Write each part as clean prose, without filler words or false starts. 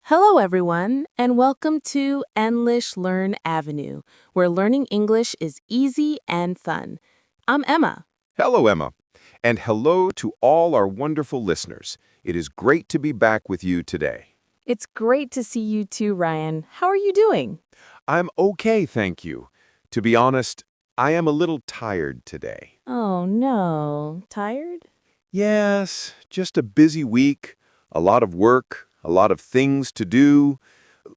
Hello, everyone, and welcome to English Learn Avenue, where learning English is easy and fun. I'm Emma. Hello, Emma. And hello to all our wonderful listeners. It is great to be back with you today. It's great to see you too, Ryan. How are you doing? I'm okay, thank you. To be honest, I am a little tired today. Oh, no. Tired? Yes, just a busy week, a lot of work, a lot of things to do.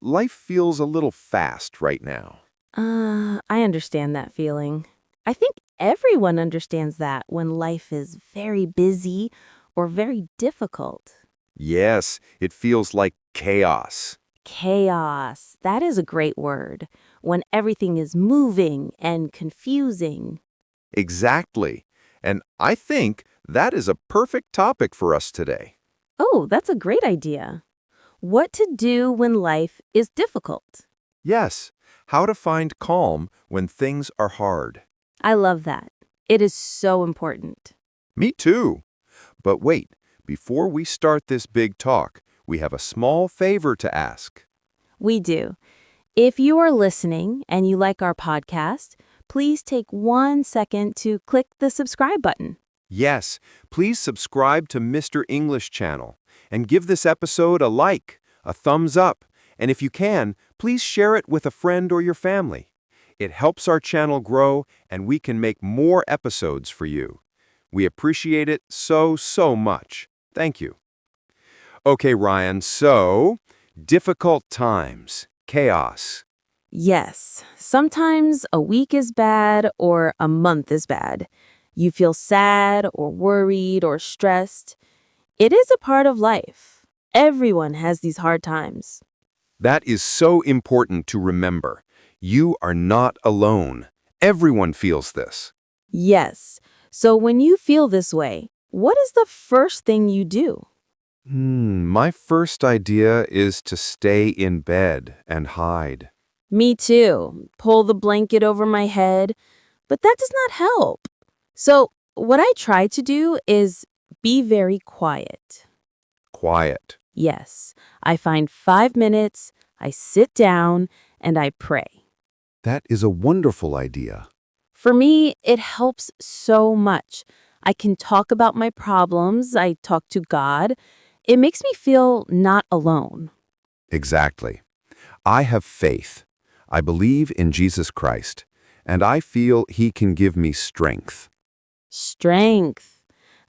Life feels a little fast right now. I understand that feeling. I think everyone understands that when life is very busy or very difficult. Yes, it feels like chaos. Chaos. That is a great word. When everything is moving and confusing. Exactly. And I think that is a perfect topic for us today. Oh, that's a great idea. What to do when life is difficult. Yes, how to find calm when things are hard. I love that. It is so important. Me too. But wait, before we start this big talk, we have a small favor to ask. We do. If you are listening and you like our podcast, please take 1 second to click the subscribe button. Yes, please subscribe to Mr. English channel and give this episode a like, a thumbs up, and if you can, please share it with a friend or your family. It helps our channel grow and we can make more episodes for you. We appreciate it so much. Thank you. Okay, Ryan, so difficult times, chaos. Yes, sometimes a week is bad or a month is bad. You feel sad or worried or stressed. It is a part of life. Everyone has these hard times. That is so important to remember. You are not alone. Everyone feels this. Yes. So when you feel this way, what is the first thing you do? My first idea is to stay in bed and hide. Me too. Pull the blanket over my head, but that does not help. So what I try to do is be very quiet. Quiet. Yes, I find 5 minutes, I sit down, and I pray. That is a wonderful idea. For me, it helps so much. I can talk about my problems, I talk to God. It makes me feel not alone. Exactly. I have faith. I believe in Jesus Christ, and I feel He can give me strength. Strength.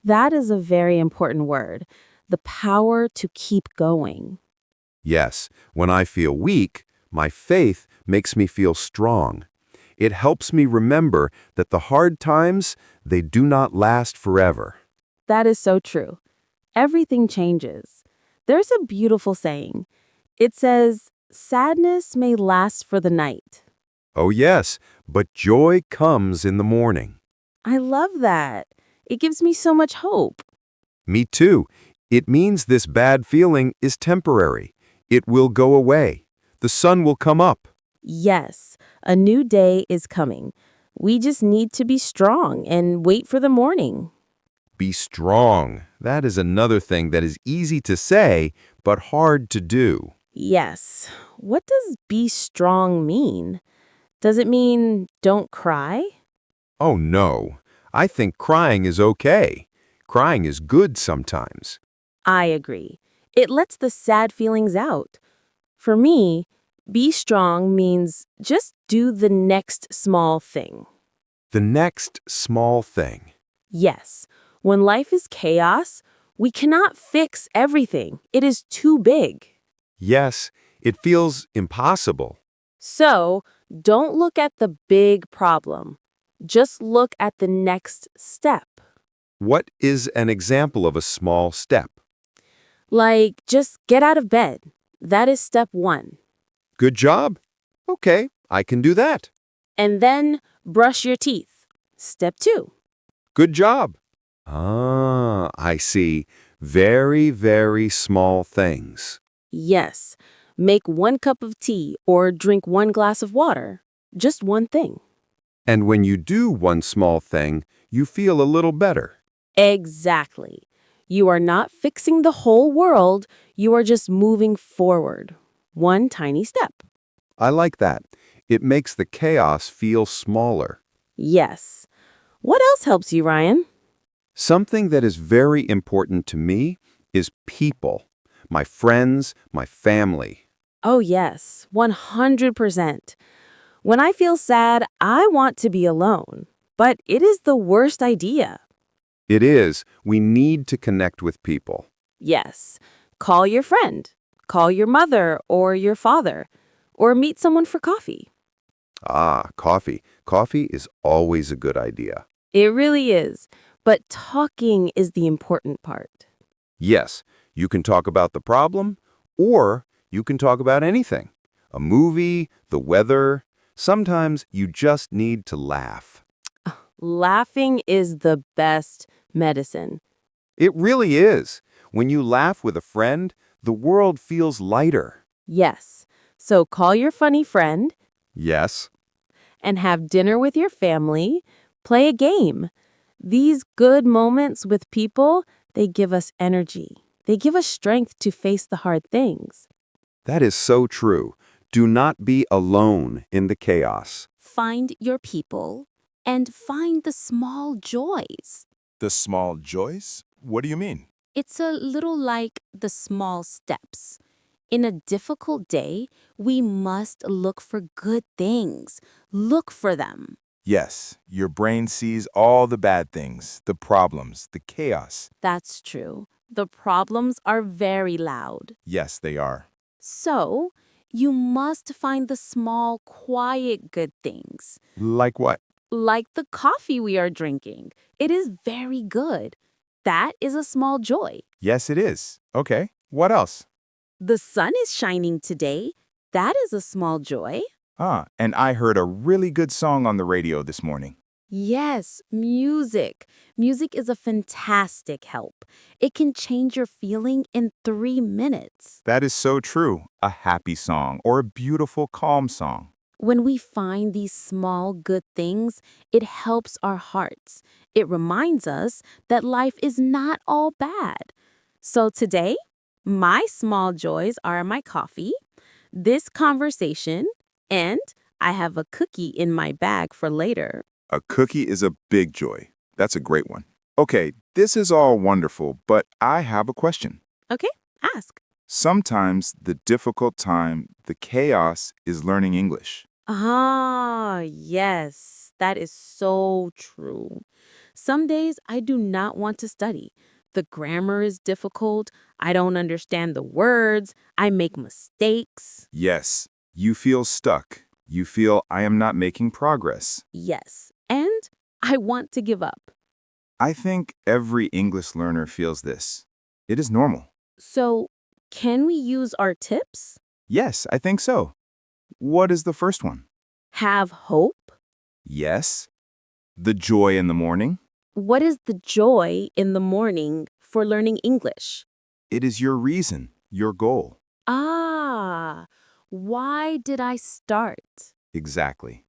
That is a very important word. The power to keep going. Yes, when I feel weak, my faith makes me feel strong. It helps me remember that the hard times, they do not last forever. That is so true. Everything changes. There's a beautiful saying. It says, sadness may last for the night. Oh yes, but joy comes in the morning. I love that. It gives me so much hope. Me too. It means this bad feeling is temporary. It will go away. The sun will come up. Yes, a new day is coming. We just need to be strong and wait for the morning. Be strong. That is another thing that is easy to say, but hard to do. Yes. What does be strong mean? Does it mean don't cry? Oh no, I think crying is okay. Crying is good sometimes. I agree. It lets the sad feelings out. For me, be strong means just do the next small thing. The next small thing. Yes, when life is chaos, we cannot fix everything. It is too big. Yes, it feels impossible. So, don't look at the big problem. Just look at the next step. What is an example of a small step? Like, just get out of bed. That is step 1. Good job. Okay, I can do that. And then brush your teeth. Step 2. Good job. I see. Very small things. Yes, make 1 cup of tea or drink 1 glass of water. Just one thing. And when you do one small thing, you feel a little better. Exactly. You are not fixing the whole world, you are just moving forward. One tiny step. I like that. It makes the chaos feel smaller. Yes. What else helps you, Ryan? Something that is very important to me is people. My friends, my family. Oh, yes, 100%. When I feel sad, I want to be alone. But it is the worst idea. It is. We need to connect with people. Yes. Call your friend. Call your mother or your father. Or meet someone for coffee. Ah, coffee. Coffee is always a good idea. It really is. But talking is the important part. Yes, you can talk about the problem, or you can talk about anything. A movie, the weather. Sometimes you just need to laugh. Laughing is the best medicine. It really is. When you laugh with a friend, the world feels lighter. Yes. So call your funny friend Yes. and have dinner with your family. Play a game. These good moments with people, they give us energy. They give us strength to face the hard things. That is so true. Do not be alone in the chaos. Find your people and find the small joys. The small joys? What do you mean? It's a little like the small steps. In a difficult day, we must look for good things. Look for them. Yes, your brain sees all the bad things, the problems, the chaos. That's true. The problems are very loud. Yes, they are. So, you must find the small, quiet good things. Like what? Like the coffee we are drinking. It is very good. That is a small joy. Yes, it is. Okay, what else? The sun is shining today. That is a small joy. Ah, and I heard a really good song on the radio this morning. Yes, music. Music is a fantastic help. It can change your feeling in 3 minutes. That is so true. A happy song or a beautiful, calm song. When we find these small good things, it helps our hearts. It reminds us that life is not all bad. So today, my small joys are my coffee, this conversation, and I have a cookie in my bag for later. A cookie is a big joy. That's a great one. Okay, this is all wonderful, but I have a question. Okay, ask. Sometimes the difficult time, the chaos, is learning English. Ah, yes, that is so true. Some days I do not want to study. The grammar is difficult. I don't understand the words. I make mistakes. Yes, you feel stuck. You feel I am not making progress. Yes, and I want to give up. I think every English learner feels this. It is normal. So, can we use our tips? Yes, I think so. What is the first one? Have hope? Yes. The joy in the morning. What is the joy in the morning for learning English? It is your reason, your goal. Ah, why did I start? Exactly.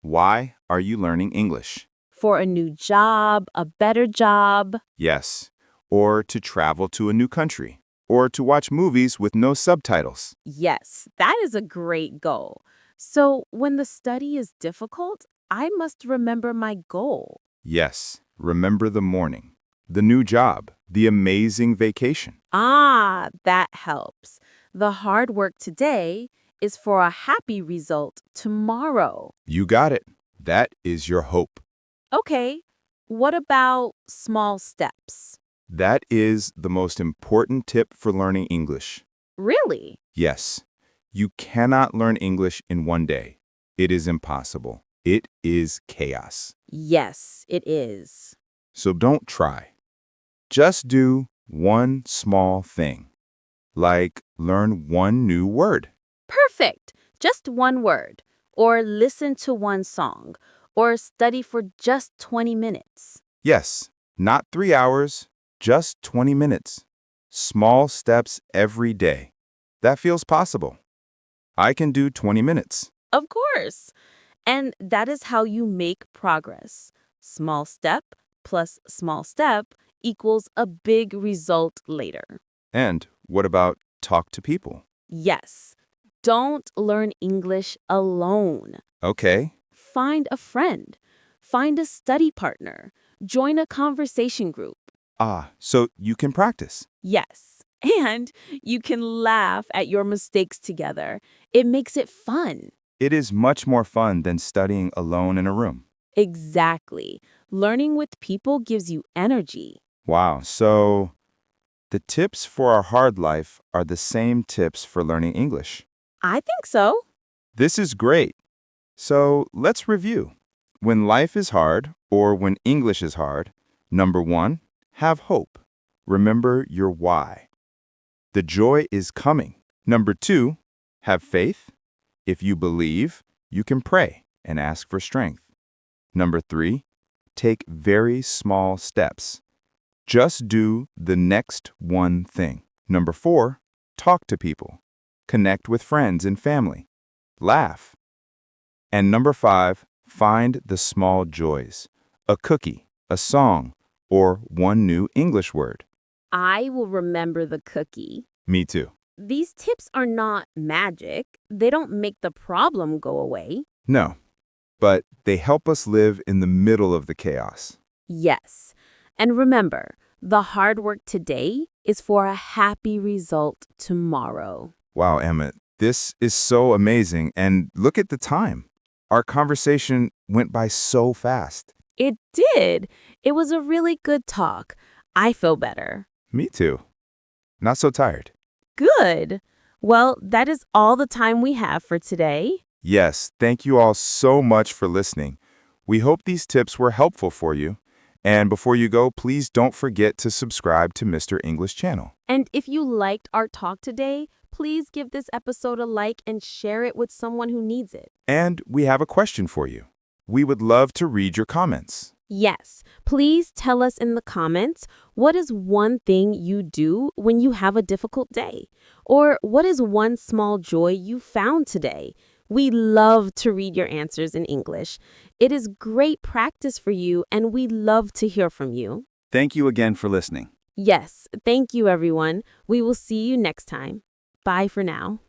Why are you learning English? For a new job, a better job. Yes. Or to travel to a new country. Or to watch movies with no subtitles. Yes, that is a great goal. So, when the study is difficult, I must remember my goal. Yes. Remember the morning, the new job, the amazing vacation. Ah, that helps. The hard work today is for a happy result tomorrow. You got it. That is your hope. Okay, what about small steps? That is the most important tip for learning English. Really? Yes, you cannot learn English in one day. It is impossible. It is chaos. Yes, it is. So don't try. Just do one small thing, like learn one new word. Perfect. Just one word. Or listen to one song. Or study for just 20 minutes. Yes, not 3 hours, just 20 minutes. Small steps every day. That feels possible. I can do 20 minutes. Of course. And that is how you make progress. Small step plus small step equals a big result later. And what about talk to people? Yes, don't learn English alone. Okay. Find a friend, find a study partner, join a conversation group. So you can practice. Yes, and you can laugh at your mistakes together. It makes it fun. It is much more fun than studying alone in a room. Exactly. Learning with people gives you energy. Wow, so the tips for our hard life are the same tips for learning English. I think so. This is great. So let's review. When life is hard, or when English is hard, number 1, have hope. Remember your why. The joy is coming. Number 2, have faith. If you believe, you can pray and ask for strength. Number 3, take very small steps. Just do the next one thing. Number 4, talk to people. Connect with friends and family. Laugh. And number 5, find the small joys. A cookie, a song, or one new English word. I will remember the cookie. Me too. These tips are not magic. They don't make the problem go away. No, but they help us live in the middle of the chaos. Yes. And remember, the hard work today is for a happy result tomorrow. Wow, Emmett, this is so amazing. And look at the time. Our conversation went by so fast. It did. It was a really good talk. I feel better. Me too. Not so tired. Good. Well, that is all the time we have for today. Yes, thank you all so much for listening. We hope these tips were helpful for you. And before you go, please don't forget to subscribe to Mr. English channel. And if you liked our talk today, please give this episode a like and share it with someone who needs it. And we have a question for you. We would love to read your comments. Yes, please tell us in the comments, what is one thing you do when you have a difficult day? Or what is one small joy you found today? We love to read your answers in English. It is great practice for you, and we love to hear from you. Thank you again for listening. Yes, thank you, everyone. We will see you next time. Bye for now.